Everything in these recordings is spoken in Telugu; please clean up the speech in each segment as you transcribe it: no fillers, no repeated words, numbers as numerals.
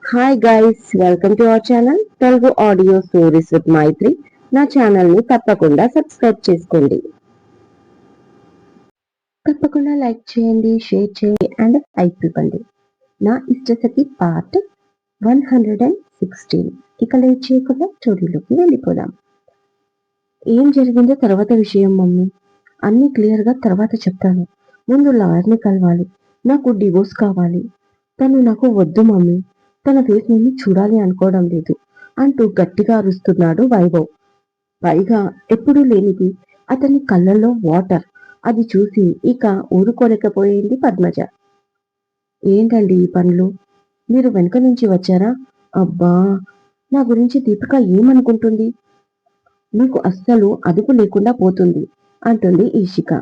Hi guys, welcome to our channel Telugu audio stories with Maithri. నా ఛానల్ ని తప్పకుండా సబ్స్క్రైబ్ చేసుకోండి. తప్పకుండా లైక్ చేయండి, షేర్ చేయండి అండ్ హైప్ ఇవ్వండి. నా ఇష్టసఖి పార్ట్ 116. ఇక లేట్ చేయకుండా స్టోరీలోకి వెళ్ళిపోదాం. ఏం జరిగిందో తర్వాత విషయం మమ్మీ. అన్ని క్లియర్ గా తర్వాత చెప్తాను. ముందు లాయర్ని కలవాలి. నాకు డివోర్స్ కావాలి. తను నాకు వద్దు మమ్మీ. తన ఫేస్ నేను చూడాలి అనుకోవడం లేదు అంటూ గట్టిగా అరుస్తున్నాడు వైభవ్. పైగా ఎప్పుడూ లేనిది అతని కళ్ళల్లో వాటర్. అది చూసి ఇక ఊరుకోలేకపోయింది పద్మజ. ఏంటండి ఈ పనులు? మీరు వెనుక నుంచి వచ్చారా? అబ్బా, నా గురించి దీపిక ఏమనుకుంటుంది? మీకు అస్సలు అదుపు లేకుండా పోతుంది అంటుంది ఈషిక.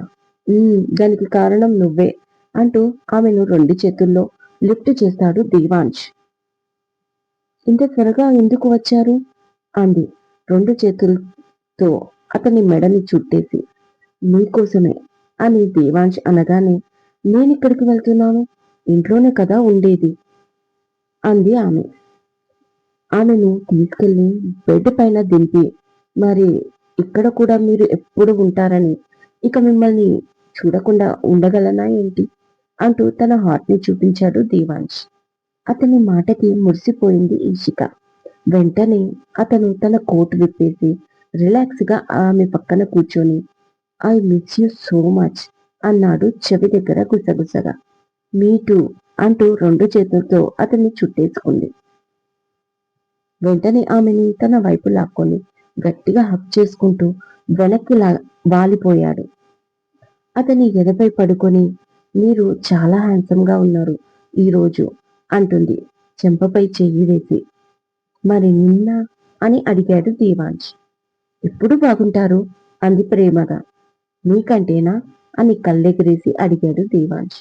దానికి కారణం నువ్వే అంటూ ఆమెను 2 చేతుల్లో లిఫ్ట్ చేస్తాడు దేవాంశ్. ఇంత త్వరగా ఎందుకు వచ్చారు? అంది 2 చేతులతో అతని మెడని చుట్టేసి. నీకోసమే అని దేవాంశ్ అనగానే, నేనిక్కడికి వెళ్తున్నాను, ఇంట్లోనే కదా ఉండేది అంది ఆమె. ఆమెను తీసుకెళ్లి బెడ్ పైన దింపి, మరి ఇక్కడ కూడా మీరు ఎప్పుడు ఉంటారని, ఇక మిమ్మల్ని చూడకుండా ఉండగలనా ఏంటి అంటూ తన హార్ట్ ని చూపించాడు దేవాంశ్. అతని మాటకి మురిసిపోయింది ఈషిక. వెంటనే అతను తన కోట్ విప్పేసి రిలాక్స్ గా ఆమె పక్కన కూర్చొని, I miss you so much అన్నాడు చెవి దగ్గర గుసగుసగా. మీ టూ అంటూ 2 చేతులతో అతన్ని చుట్టేసుకుంది. వెంటనే ఆమెని తన వైపు లాక్కొని గట్టిగా హక్ చేసుకుంటూ వెనక్కి వాలిపోయాడు. అతని ఎదపై పడుకొని, మీరు చాలా హ్యాండ్సమ్ గా ఉన్నారు ఈరోజు అంటుంది చెంపపై చెయ్యి వేసి. మరి నిన్న అని అడిగాడు దేవాంశ్. ఎప్పుడు బాగుంటారు అంది ప్రేమగా. నీకంటేనా అని కళ్ళెగిరేసి అడిగాడు దేవాంశ్.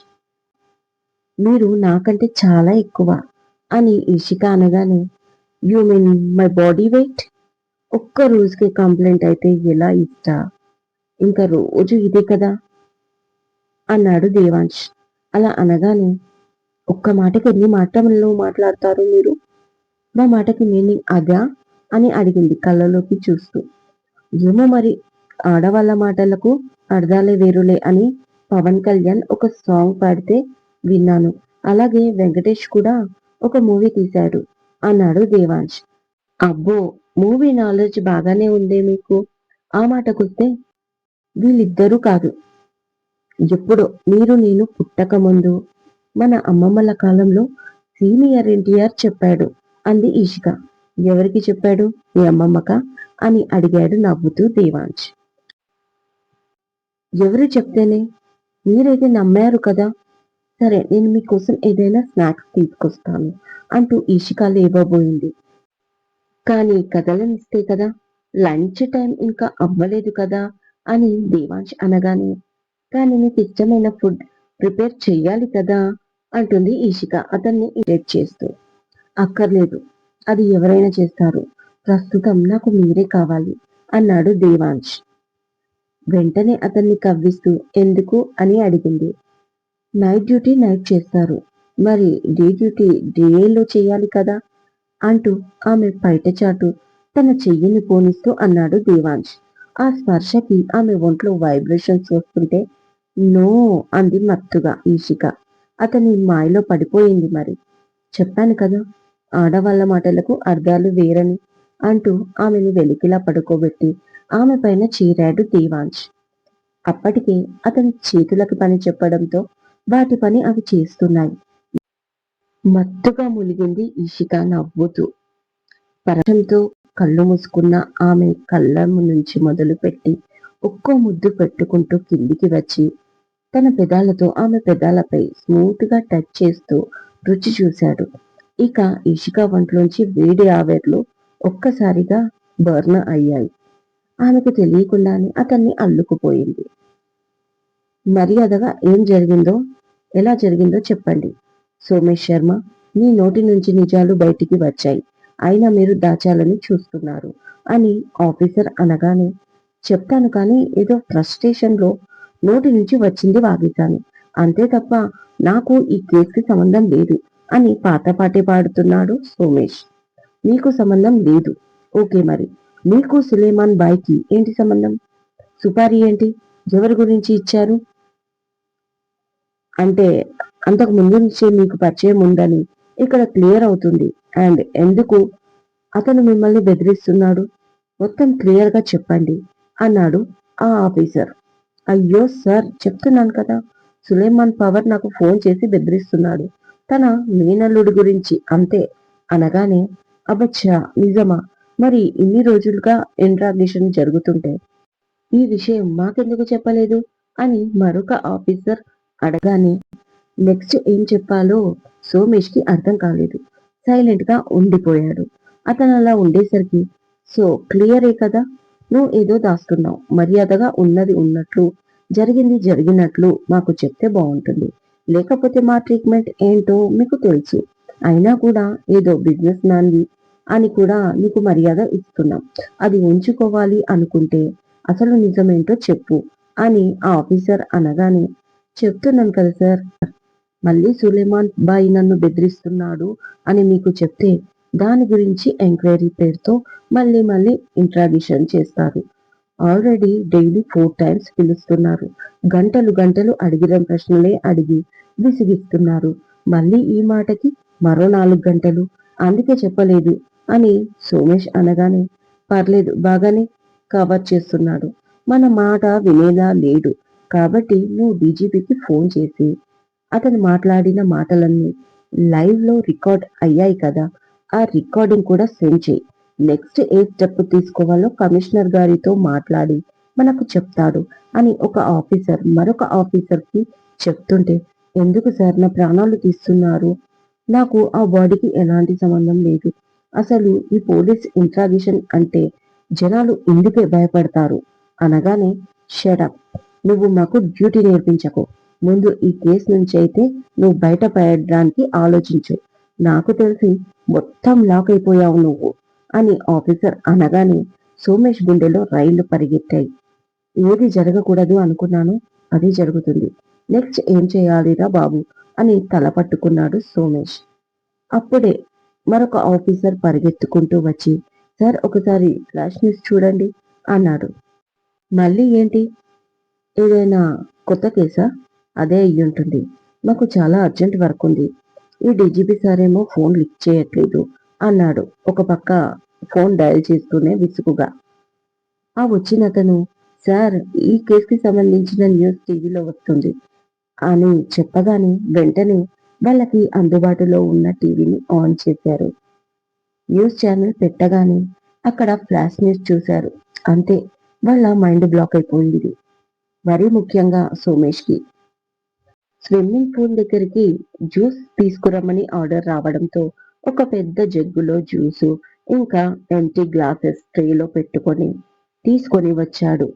మీరు నాకంటే చాలా ఎక్కువ అని ఇషిక అనగానే, you mean my body weight? ఒక్క రోజుకి కంప్లైంట్ అయితే ఎలా ఇస్తా? ఇంకా రోజు ఇదే కదా అన్నాడు దేవాంశ్. అలా అనగానే, ఒక్క మాటకి ఎన్ని మాటల్లో మాట్లాడతారు మీరు? మా మాటకి మీనింగ్ అదా అని అడిగింది కళ్ళలోకి చూస్తూ. ఏమో మరి, ఆడవాళ్ళ మాటలకు అర్థాలే వేరులే అని పవన్ కళ్యాణ్ ఒక సాంగ్ పాడితే విన్నాను. అలాగే వెంకటేష్ కూడా ఒక మూవీ తీశాడు అన్నాడు దేవాంశ్. అబ్బో, మూవీ నాలెడ్జ్ బాగానే ఉందే మీకు. ఆ మాటకొస్తే, వీళ్ళిద్దరూ కాదు, ఎప్పుడో మీరు నేను పుట్టక ముందు మన అమ్మమ్మల కాలంలో సీనియర్ ఎన్టీఆర్ చెప్పాడు అంది ఈషిక. ఎవరికి చెప్పాడు? మీ అమ్మమ్మక అని అడిగాడు నవ్వుతూ దేవాంశ్. ఎవరు చెప్తేనే? మీరైతే నమ్మారు కదా. సరే, నేను మీకోసం ఏదైనా స్నాక్స్ తీసుకొస్తాను అంటూ ఈషిక లేవబోయింది. కానీ కదలనిస్తే కదా. లంచ్ టైం ఇంకా అవ్వలేదు కదా అని దేవాంశ్ అనగానే, కానీ మీకు ఇష్టమైన ఫుడ్ ప్రిపేర్ చెయ్యాలి కదా అంటుంది ఈషిక అతన్ని ఇరిటేట్ చేస్తూ. అక్కర్లేదు, అది ఎవరైనా చేస్తారు. ప్రస్తుతం నాకు మీరే కావాలి అన్నాడు దేవాంశ్. వెంటనే అతన్ని కవ్విస్తూ ఎందుకు అని అడిగింది. నైట్ డ్యూటీ నైట్ చేస్తారు, మరి డే డ్యూటీ డేలో చేయాలి కదా అంటూ ఆమె పైటచాటు తన చెయ్యిని పోనిస్తూ అన్నాడు దేవాంశ్. ఆ స్పర్శకి ఆమె ఒంట్లో వైబ్రేషన్స్ వస్తుంటే, నో అంది మత్తుగా ఈషిక. అతని మాయలో పడిపోయింది. మరి చెప్పాను కదా, ఆడవాళ్ల మాటలకు అర్థాలు వేరని అంటూ ఆమెను వెలికిలా పడుకోబెట్టి ఆమె పైన చీరాడు దేవాంశ్. అప్పటికే అతని చేతులకు పని చెప్పడంతో వాటి పని అవి చేస్తున్నాయి. మత్తుగా ములిగింది ఈషిక నవ్వుతూ. పరచంతో కళ్ళు మూసుకున్న ఆమె కళ్ళ నుంచి మొదలుపెట్టి ఒక్కో ముద్దు పెట్టుకుంటూ కిందికి వచ్చి తన పెదాలతో ఆమె పెదాలపై స్మూత్ గా టచ్ చేస్తూ రుచి చూశాడు. ఇక ఇషిక ఒంట్లోంచి వేడి ఆవేర్లు ఒక్కసారిగా బర్న్ అయ్యాయి. ఆమెకు తెలియకుండానే అతన్ని అల్లుకుపోయింది. మర్యాదగా ఏం జరిగిందో, ఎలా జరిగిందో చెప్పండి సోమేష్ శర్మ. మీ నోటి నుంచి నిజాలు బయటికి వచ్చాయి, అయినా మీరు దాచాలని చూస్తున్నారు అని ఆఫీసర్ అనగానే, చెప్తాను కానీ ఏదో ఫ్రస్ట్రేషన్ లో నోటి నుంచి వచ్చింది వాగేశాను, అంతే తప్ప నాకు ఈ కేసుకి సంబంధం లేదు అని పాత పాటే పాడుతున్నాడు సోమేష్. మీకు సంబంధం లేదు. ఓకే మరి. మీకు సులేమాన్ బాయ్కి ఏంటి సంబంధం? సుపారీ ఏంటి? ఎవరి గురించి ఇచ్చారు? అంటే అంతకు ముందు నుంచే మీకు పరిచయం ఉందని ఇక్కడ క్లియర్ అవుతుంది. అండ్ ఎందుకు అతను మిమ్మల్ని బెదిరిస్తున్నాడు? మొత్తం క్లియర్ గా చెప్పండి అన్నాడు ఆ ఆఫీసర్. అయ్యో సార్, చెప్తున్నాను కదా, సులేమాన్ పవర్ నాకు ఫోన్ చేసి బెదిరిస్తున్నాడు. తన మేనల్లుడి గురించి అంతే అనగానే, అబ్బచ్చా నిజమా? మరి ఇన్ని రోజులుగా ఇంట్రాగేషన్ జరుగుతుంటే ఈ విషయం మాకెందుకు చెప్పలేదు అని మరొక ఆఫీసర్ అడగానే నెక్స్ట్ ఏం చెప్పాలో సోమేష్ కి అర్థం కాలేదు. సైలెంట్ గా ఉండిపోయాడు. అతను అలా ఉండేసరికి, సో క్లియరే కదా, నువ్వు ఏదో దాస్తున్నావు, మర్యాదగా ఉన్నది ఉన్నట్లు జరిగింది జరిగినట్లు మాకు చెప్తే బాగుంటుంది. లేకపోతే మా ట్రీట్మెంట్ ఏంటో మీకు తెలుసు. అయినా కూడా ఏదో బిజినెస్ మ్యాన్వి అని కూడా నీకు మర్యాద ఇస్తున్నాం. అది ఉంచుకోవాలి అనుకుంటే అసలు నిజమేంటో చెప్పు అని ఆ ఆఫీసర్ అనగానే, చెప్తున్నాను కదా సార్, మళ్ళీ సులేమాన్ బాయ్ నన్ను బెదిరిస్తున్నాడు అని మీకు చెప్తే దాని గురించి ఎంక్వైరీ పేరుతో మళ్ళీ మళ్ళీ ఇంట్రాగేషన్ చేస్తారు. ఆల్రెడీ డైలీ 4 టైమ్స్ పిలుస్తున్నారు. గంటలు గంటలు అడిగిన ప్రశ్నలే అడిగి విసిగిస్తున్నారు. మళ్ళీ ఈ మాటకి మరో 4 గంటలు. అందుకే చెప్పలేదు అని సోమేష్ అనగానే, పర్లేదు బాగానే కవర్ చేస్తున్నాడు. మన మాట వినేలా లేడు. కాబట్టి నువ్వు డీజీపీకి ఫోన్ చేసి అతను మాట్లాడిన మాటలన్నీ లైవ్ లో రికార్డ్ అయ్యాయి కదా, ఆ రికార్డింగ్ కూడా సెండ్ చేయి. నెక్స్ట్ ఏ స్టెప్ తీసుకోవాలో కమిషనర్ గారితో మాట్లాడి మనకు చెప్తాడు అని ఒక ఆఫీసర్ మరొక ఆఫీసర్ కి చెప్తుంటే, ఎందుకు సార్ నా ప్రాణాలు తీస్తున్నారు? నాకు ఆ బాడీకి ఎలాంటి సంబంధం లేదు. అసలు ఈ పోలీస్ ఇంట్రాగేషన్ అంటే జనాలు ఎందుకే భయపడతారు అనగానే, షడప్, నువ్వు మాకు డ్యూటీ నేర్పించకు. ముందు ఈ కేసు నుంచి అయితే నువ్వు బయటపడడానికి ఆలోచించు. నాకు తెలిసి మొత్తం లాక్ అయిపోయావు నువ్వు అని ఆఫీసర్ అనగానే సోమేష్ గుండెలో రైళ్లు పరిగెత్తాయి. ఏది జరగకూడదు అనుకున్నాను, అది జరుగుతుంది. నెక్స్ట్ ఏం చేయాలిరా బాబు అని తల పట్టుకున్నాడు సోమేష్. అప్పుడే మరొక ఆఫీసర్ పరిగెత్తుకుంటూ వచ్చి, సార్ ఒకసారి ఫ్లాష్ న్యూస్ చూడండి అన్నాడు. మళ్ళీ ఏంటి? ఏదైనా కొత్త కేసా? అదే అయ్యుంటుంది. మాకు చాలా అర్జెంట్ వర్క్ ఉంది. ఈ డీజీపీ సారేమో ఫోన్ లిఫ్ట్ చేయట్లేదు అన్నాడు ఒక పక్క ఫోన్ డయల్ చేస్తూనే విసుగుగా. ఆ వచ్చినతను, సార్ ఈ కేసుకి సంబంధించిన న్యూస్ టీవీలో వస్తుంది అని చెప్పగానే వెంటనే వాళ్ళకి అందుబాటులో ఉన్న టీవీని ఆన్ చేశారు. న్యూస్ ఛానల్ పెట్టగానే అక్కడ ఫ్లాష్ న్యూస్ చూశారు. అంతే, వాళ్ళ మైండ్ బ్లాక్ అయిపోయింది. మరీ ముఖ్యంగా సోమేష్కి. స్విమ్మింగ్ పూల్ దగ్గరికి జ్యూస్ తీసుకురమ్మని ఆర్డర్ రావడంతో ఒక పెద్ద జగ్గులో జ్యూసు ఇంకా ఎంటీ గ్లాసెస్ ట్రేలో పెట్టుకొని తీసుకొని వచ్చాడు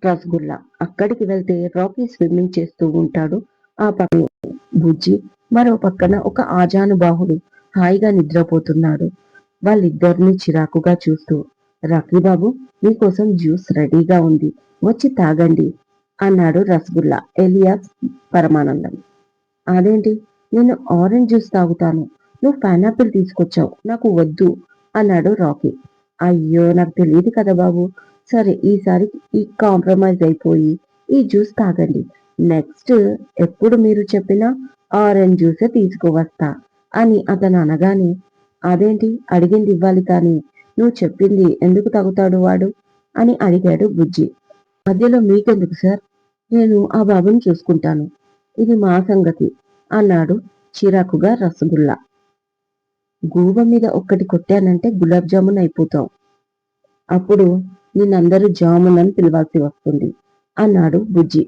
రసగుల్లా. అక్కడికి వెళ్తే రాకీ స్విమ్మింగ్ చేస్తూ ఉంటాడు. ఆ పక్కన బుజ్జి, మరో పక్కన ఒక ఆజానుబాహుడు హాయిగా నిద్రపోతున్నాడు. వాళ్ళిద్దరిని చిరాకుగా చూస్తూ, రాకీ బాబు, మీకోసం జ్యూస్ రెడీగా ఉంది, వచ్చి తాగండి అన్నాడు రసగుల్లా ఎలియాస్ పరమానందం. అదేంటి, నేను ఆరెంజ్ జ్యూస్ తాగుతాను, నువ్వు పైనాపిల్ తీసుకొచ్చావు, నాకు వద్దు అన్నాడు రాకీ. అయ్యో నాకు తెలియదు కదా బాబు, సరే ఈసారి ఈ కాంప్రమైజ్ అయిపోయి ఈ జ్యూస్ తాగండి. నెక్స్ట్ ఎప్పుడు మీరు చెప్పినా ఆరెంజ్ జ్యూసే తీసుకువస్తా అని అతను అనగానే, అదేంటి, అడిగింది ఇవ్వాలి కానీ నువ్వు చెప్పింది ఎందుకు తాగుతాడు వాడు అని అడిగాడు బుజ్జి. మధ్యలో మీకెందుకు సార్, నేను ఆ బాబుని చూసుకుంటాను, ఇది మా సంగతి అన్నాడు చిరాకుగా రసగుల్లా. గూబ మీద ఒక్కటి కొట్టానంటే గులాబ్ జామున్ అయిపోతావు, అప్పుడు నిన్నందరూ జామున్ అని పిలవాల్సి వస్తుంది అన్నాడు బుజ్జి.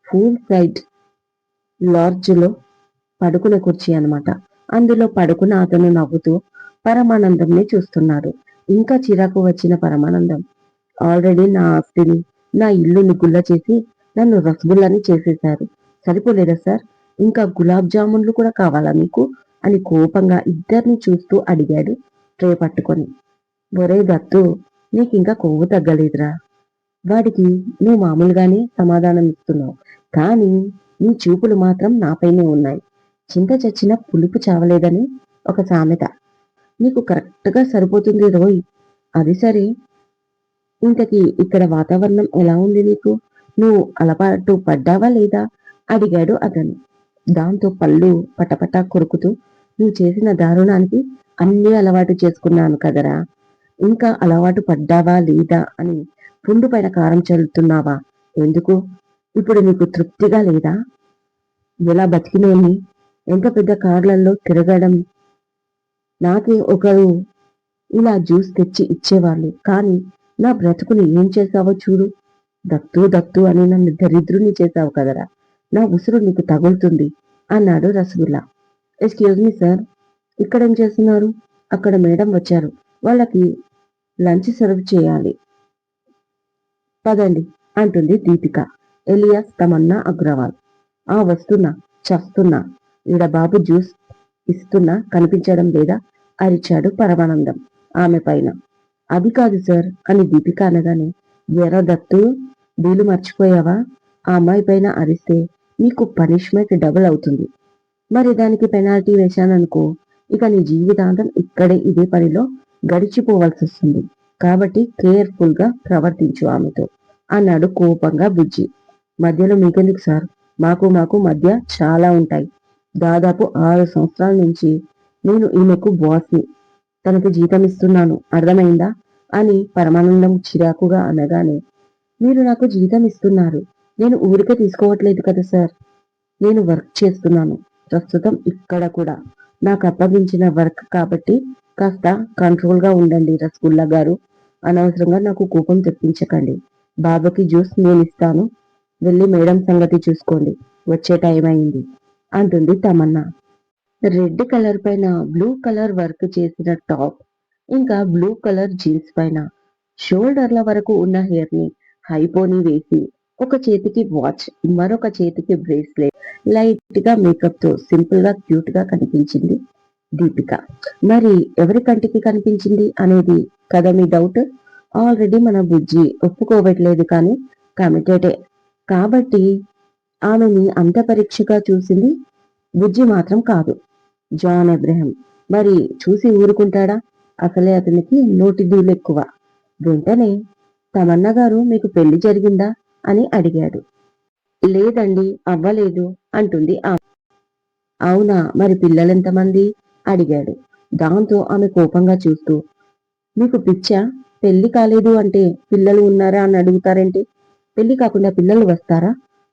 ఫుల్ సైడ్ లాడ్జ్లో పడుకునే కుర్చీ అన్నమాట. అందులో పడుకున్న అతను నవ్వుతూ పరమానందంని చూస్తున్నాడు. ఇంకా చిరాకు వచ్చిన పరమానందం, ఆల్రెడీ నా ఆస్తిని, నా ఇల్లుని గుల్ల చేసి నన్ను రసగుల్లాని చేసేశారు. సరిపోలేదా సార్, ఇంకా గులాబ్ జామున్లు కూడా కావాలా మీకు అని కోపంగా ఇద్దరిని చూస్తూ అడిగాడు ట్రే పట్టుకొని. ఒరే దత్తు, నీకింకా కొవ్వు తగ్గలేదురా. వాడికి నువ్వు మామూలుగానే సమాధానం ఇస్తున్నావు, కానీ నీ చూపులు మాత్రం నాపైనే ఉన్నాయి. చింత చచ్చిన పులుపు చావలేదని ఒక సామెత. నీకు కరెక్ట్‌గా సరిపోతుంది రోయ్! అది సరే, ఇంతకీ ఇక్కడ వాతావరణం ఎలా ఉంది నీకు? నువ్వు అలవాటు పడ్డావా లేదా? అడిగాడు అతను. దాంతో పళ్ళు పటపటా కొరుకుతూ, నువ్వు చేసిన దారుణానికి అన్నీ అలవాటు చేసుకున్నాను కదరా! ఇంకా అలవాటు పడ్డావా లేదా అని పుండు పైన కారం చల్లుతున్నావా? ఎందుకు? ఇప్పుడు నీకు తృప్తిగా లేదా? ఎలా బతికినోన్ని, ఎంత పెద్ద కార్‌లల్లో తిరగడం, నాకే ఒకరు ఇలా జ్యూస్ తెచ్చి ఇచ్చేవాళ్ళు. కానీ నా బ్రతుకుని ఏం చేశావో చూడు. దత్తూ దత్తూ అని నన్ను దరిద్రుని చేశావు కదరా! నా ఉసురు నీకు తగులుతుంది అన్నాడు రసగుల్లా. ఎక్స్‌క్యూజ్ మీ సార్, ఇక్కడేం చేస్తున్నారు? అక్కడ మేడం వచ్చారు. వాళ్ళకి లంచ్ సర్వ్ చేయాలి. పదండి అంటుంది దీపిక ఎలియాస్ తమన్నా అగ్రవాల్. ఆ వస్తున్నా, చస్తున్నా. ఈడ బాబు జ్యూస్ ఇస్తున్నా కనిపించడం లేదా? అరిచాడు పరమానందం ఆమె పైన. అది కాదు సార్ అని దీపిక అనగానే, ఎరా దత్తు, డీలు మర్చిపోయావా? ఆ అమ్మాయి పైన అరిస్తే నీకు పనిష్మెంట్ డబుల్ అవుతుంది. మరి దానికి పెనాల్టీ వేశాననుకో, ఇక నీ జీవితాంతం ఇక్కడే ఇదే పనిలో గడిచిపోవాల్సి వస్తుంది. కాబట్టి కేర్ఫుల్ గా ప్రవర్తించు ఆమెతో అన్నాడు కోపంగా బుజ్జి. మధ్యలో మీకెందుకు సార్? మాకు మధ్య చాలా ఉంటాయి. దాదాపు 6 సంవత్సరాల నుంచి నేను ఈమెకు బాస్ని. తనకు జీతం ఇస్తున్నాను, అర్థమైందా? అని పరమానందం చిరాకుగా అనగానే, మీరు నాకు జీతం ఇస్తున్నారు. నేను ఊరికే తీసుకోవట్లేదు కదా సార్. నేను వర్క్ చేస్తున్నాను ప్రస్తుతం ఇక్కడ కూడా. నాకు అప్పగించిన వర్క్ కాబట్టి కాస్త కంట్రోల్గా ఉండండి రసగుల్లా గారు. అనవసరంగా నాకు కోపం తెప్పించకండి. బాబాకి జ్యూస్ నేను ఇస్తాను. వెళ్ళి మేడం సంగతి చూసుకోండి. వచ్చే టైం అయింది అంటుంది తమన్నా. రెడ్ కలర్ పైన బ్లూ కలర్ వర్క్ చేసిన టాప్, ఇంకా బ్లూ కలర్ జీన్స్ పైన షోల్డర్ల వరకు ఉన్న హెయిర్ ని హైపోని వేసి, ఒక చేతికి వాచ్, మరొక చేతికి బ్రేస్లెట్, లైట్ గా మేకప్ తో సింపుల్ గా క్యూట్ గా కనిపించింది దీపిక. మరి ఎవరి కంటికి కనిపించింది అనేది కదా మీ డౌట్? ఆల్రెడీ మన బుజ్జి ఒప్పుకోవట్లేదు కానీ కమిటెడే కాబట్టి ఆమెని అంత పరీక్షగా చూసింది బుజ్జి మాత్రం కాదు, జాన్ అబ్రహం. మరి చూసి ఊరుకుంటాడా? అసలే అతనికి నోటి దూలెక్కువ. వెంటనే, తమన్నా గారు మీకు పెళ్లి జరిగిందా అని అడిగాడు. లేదండి, అవ్వలేదు అంటుంది ఆమె. అవునా, మరి పిల్లలెంతమంది అడిగాడు. దాంతో ఆమె కోపంగా చూస్తూ, మీకు పిచ్చా? పెళ్లి కాలేదు అంటే పిల్లలు ఉన్నారా అని అడుగుతారేంటి? పెళ్లి కాకుండా పిల్లలు వస్తారా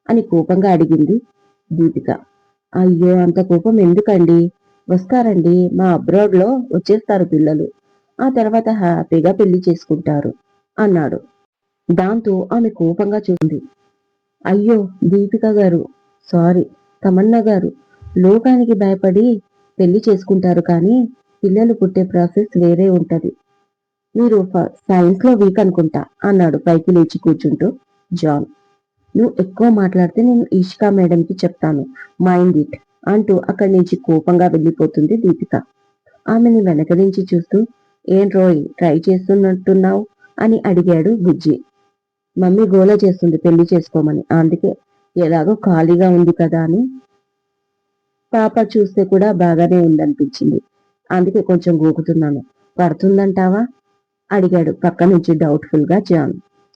అని కోపంగా అడిగింది దీపిక. అయ్యో, అంత కోపం ఎందుకండి? వస్తారండి, మా అబ్రాడ్ లో వచ్చేస్తారు పిల్లలు. ఆ తర్వాత హ్యాపీగా పెళ్లి చేసుకుంటారు అన్నాడు. దాంతో ఆమె కోపంగా చూసింది. అయ్యో దీపిక గారు, సారీ, తమన్నా గారు, లోకానికి భయపడి పెళ్లి చేసుకుంటారు కానీ పిల్లలు పుట్టే ప్రాసెస్ వేరే ఉంటది. మీరు సైన్స్ లో వీక్ అనుకుంటా అన్నాడు పైకి లేచి కూర్చుంటూ జాన్. నువ్వు ఎక్కువ మాట్లాడితే నేను ఈషికా మేడంకి చెప్తాను, మైండ్ ఇట్ అంటూ అక్కడి నుంచి కోపంగా వెళ్ళిపోతుంది దీపిక. ఆమెని వెనక నుంచి చూస్తూ, ఏం రోయ్, ట్రై చేస్తున్నట్టున్నావు అని అడిగాడు బుజ్జి. మమ్మీ గోల చేస్తుంది పెళ్లి చేసుకోమని, అందుకే ఎలాగో ఖాళీగా ఉంది కదా అని. పాప చూస్తే కూడా బాగానే ఉందనిపించింది, అందుకే కొంచెం గోకుతున్నాను. పడుతుందంటావా అడిగాడు పక్క నుంచి డౌట్ఫుల్ గా జాన్.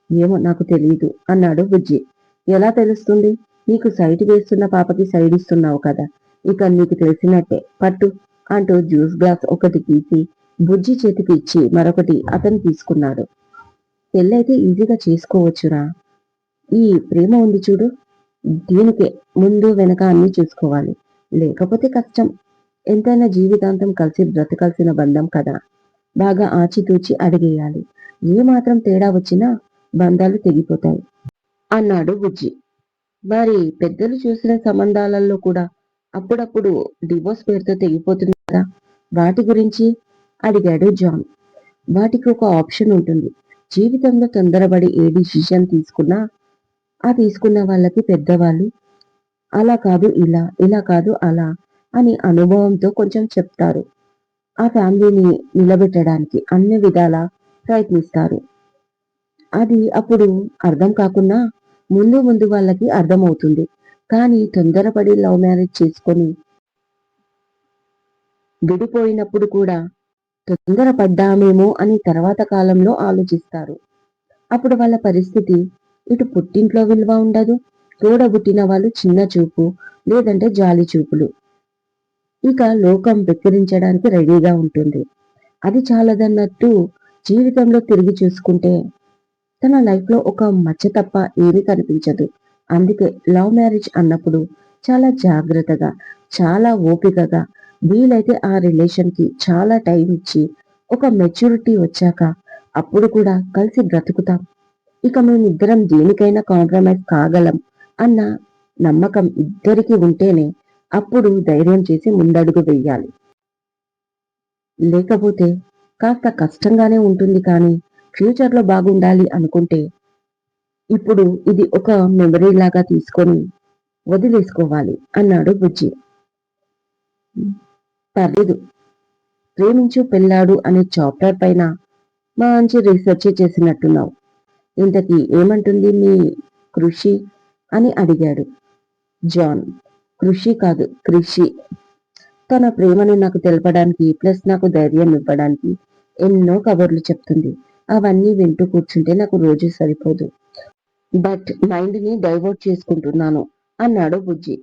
ఏమో నాకు తెలియదు అన్నాడు బుజ్జి. ఎలా తెలుస్తుంది? నీకు సైట్ వేస్తున్న పాపకి సైడ్ ఇస్తున్నావు కదా, ఇక నీకు తెలిసినట్టే, పట్టు అంటూ జ్యూస్ గ్లాస్ ఒకటి తీసి బుజ్జి చేతికి ఇచ్చి మరొకటి అతను తీసుకున్నాడు. పెళ్ళైతే ఈజీగా చేసుకోవచ్చురా. ఈ ప్రేమ ఉంది చూడు, దీనికే ముందు వెనక అన్ని చూసుకోవాలి. లేకపోతే కష్టం. ఎంతైనా జీవితాంతం కలిసి బ్రతకాల్సిన బంధం కదా. బాగా ఆచితూచి అడిగేయాలి. ఏ మాత్రం తేడా వచ్చినా బంధాలు తెగిపోతాయి అన్నాడు బుజ్జి. మరి పెద్దలు చూసిన సంబంధాలలో కూడా అప్పుడప్పుడు డివోర్స్ పేరుతో తెగిపోతుంది కదా, వాటి గురించి అడిగాడు జాన్. వాటికి ఒక ఆప్షన్ ఉంటుంది. జీవితంలో తొందరపడి ఏ డిసిషన్ తీసుకున్నా ఆ తీసుకున్న వాళ్ళకి పెద్దవాళ్ళు అలా కాదు ఇలా, ఇలా కాదు అలా అని అనుభవంతో కొంచెం చెప్తారు. ఆ ఫ్యామిలీని నిలబెట్టడానికి అన్ని విధాలా ప్రయత్నిస్తారు. అది అప్పుడు అర్థం కాకున్నా ముందు ముందు వాళ్ళకి అర్థమవుతుంది. కానీ తొందరపడి లవ్ మ్యారేజ్ చేసుకొని విడిపోయినప్పుడు కూడా తొందరపడ్డామేమో అని తర్వాత కాలంలో ఆలోచిస్తారు. అప్పుడు వాళ్ళ పరిస్థితి, ఇటు పుట్టింట్లో విలువ ఉండదు, తోడబుట్టిన వాళ్ళు చిన్న చూపు లేదంటే జాలి చూపులు. ఇక లోకం వెక్కిరించడానికి రెడీగా ఉంటుంది. అది చాలదన్నట్టు జీవితంలో తిరిగి చూసుకుంటే తన లైఫ్ లో ఒక మచ్చ తప్ప ఏమీ కనిపించదు. అందుకే లవ్ మ్యారేజ్ అన్నప్పుడు చాలా జాగ్రత్తగా, చాలా ఓపికగా, వీలైతే ఆ రిలేషన్ కి చాలా టైం ఇచ్చి ఒక మెచ్యూరిటీ వచ్చాక అప్పుడు కూడా కలిసి బ్రతుకుతాం. ఇక మేమిద్దరం దేనికైనా కాంప్రమైజ్ కాగలం అన్న నమ్మకం ఇద్దరికి ఉంటేనే అప్పుడు ధైర్యం చేసి ముందడుగు వెయ్యాలి. లేకపోతే కాస్త కష్టంగానే ఉంటుంది కానీ ఫ్యూచర్ లో బాగుండాలి అనుకుంటే ఇప్పుడు ఇది ఒక మెమరీ లాగా తీసుకొని వదిలేసుకోవాలి అన్నాడు బుజ్జి. పర్లేదు, ప్రేమించు పెళ్ళాడు అనే చాప్టర్ పైన మంచి రీసెర్చ్ చేసినట్టున్నావు. ఇంతకీ ఏమంటుంది మీ కృషి అని అడిగాడు జాన్. కృషి కాదు, కృషి. తన ప్రేమను నాకు తెలపడానికి ప్లస్ నాకు ధైర్యం ఇవ్వడానికి ఎన్నో కబుర్లు చెప్తుంది. అవన్నీ వింటూ కూర్చుంటే నాకు రోజు సరిపోదు. బట్ మైండ్ ని డైవర్ట్ చేసుకుంటున్నాను అన్నాడు బుజ్జి.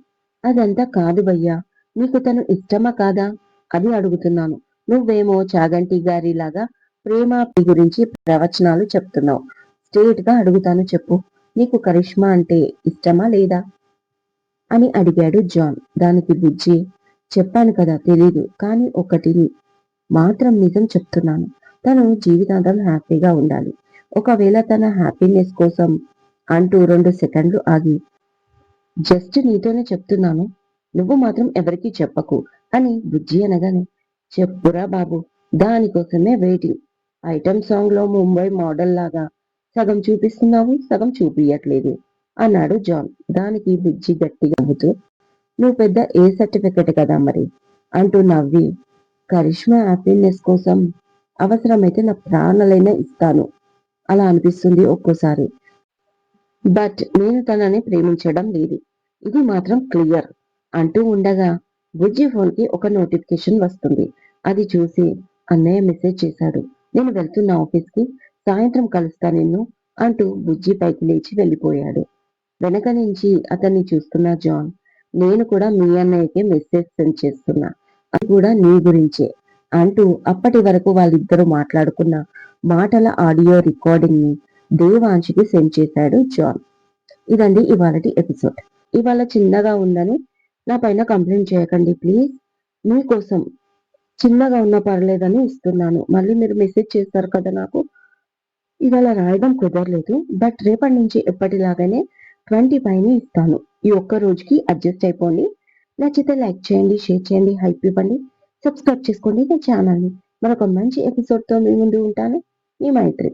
అదంతా కాదు భయ్యా, నీకు తను ఇష్టమా కాదా అది అడుగుతున్నాను. నువ్వేమో చాగంటి గారి లాగా ప్రేమ గురించి ప్రవచనాలు చెప్తున్నావు. స్ట్రేట్ గా అడుగుతాను, చెప్పు, నీకు కరిష్మా అంటే ఇష్టమా లేదా అని అడిగాడు జాన్. దానికి బుజ్జి, చెప్పాను కదా తెలీదు, కానీ ఒకటి మాత్రం నిజం చెప్తున్నాను, తను జీవితాంతం హ్యాపీగా ఉండాలి. ఒకవేళ తన హ్యాపీనెస్ కోసం అంటూ 2 సెకండ్లు ఆగి, జస్ట్ నీతోనే చెప్తున్నాను, నువ్వు మాత్రం ఎవరికీ చెప్పకు అని బుజ్జి అనగానే, చెప్పురా బాబు, దానికోసమే వెయిటింగ్. ఐటమ్ సాంగ్ లో ముంబై మోడల్ లాగా సగం చూపిస్తున్నావు, సగం చూపియట్లేదు అన్నాడు జాన్. దానికి బుజ్జి గట్టిగా నవ్వుతూ, నువ్వు పెద్ద ఏ సర్టిఫికెట్ కదా మరి అంటూ నవ్వి, కరిష్మా హ్యాపీనెస్ కోసం అవసరమైతే నా ప్రాణాలైనా ఇస్తాను. అలా అనిపిస్తుంది ఒక్కోసారి. బట్ నేను తనని ప్రేమించడం లేదు, ఇది మాత్రం క్లియర్ అంటూ ఉండగా బుజ్జి ఫోన్ కి ఒక నోటిఫికేషన్ వస్తుంది. అది చూసి అన్నయ్య మెసేజ్ చేశాడు, నేను వెళ్తున్నా ఆఫీస్ కి, సాయంత్రం కలుస్తా నిన్ను అంటూ బుజ్జి పైకి లేచి వెళ్ళిపోయాడు. వెనక నుంచి అతన్ని చూస్తున్న జాన్, నేను కూడా మీ అన్నయ్యకే మెసేజ్ సెండ్ చేస్తున్నా, అది కూడా నీ గురించే అంటూ అప్పటి వరకు వాళ్ళిద్దరూ మాట్లాడుకున్న మాటల ఆడియో రికార్డింగ్ ని దేవాంశికి సెండ్ చేశాడు జాన్. ఇదండి ఇవాళటి ఎపిసోడ్. ఇవాళ చిన్నగా ఉందని నా పైన కంప్లైంట్ చేయకండి ప్లీజ్. మీకోసం చిన్నగా ఉన్నా పర్లేదని ఇస్తున్నాను. మళ్ళీ మీరు మెసేజ్ చేస్తారు కదా నాకు. ఇవాళ రాయడం కుదరలేదు, బట్ రేపటి నుంచి ఎప్పటిలాగానే 20 పైన ఇస్తాను. ఈ ఒక్క రోజుకి అడ్జస్ట్ అయిపోండి. నచ్చితే లైక్ చేయండి, షేర్ చేయండి, హైప్ ఇవ్వండి, సబ్స్క్రైబ్ చేసుకోండి నా ఛానల్ని. మరొక మంచి ఎపిసోడ్తో మీ ముందు ఉంటాను. మీ మైత్రి.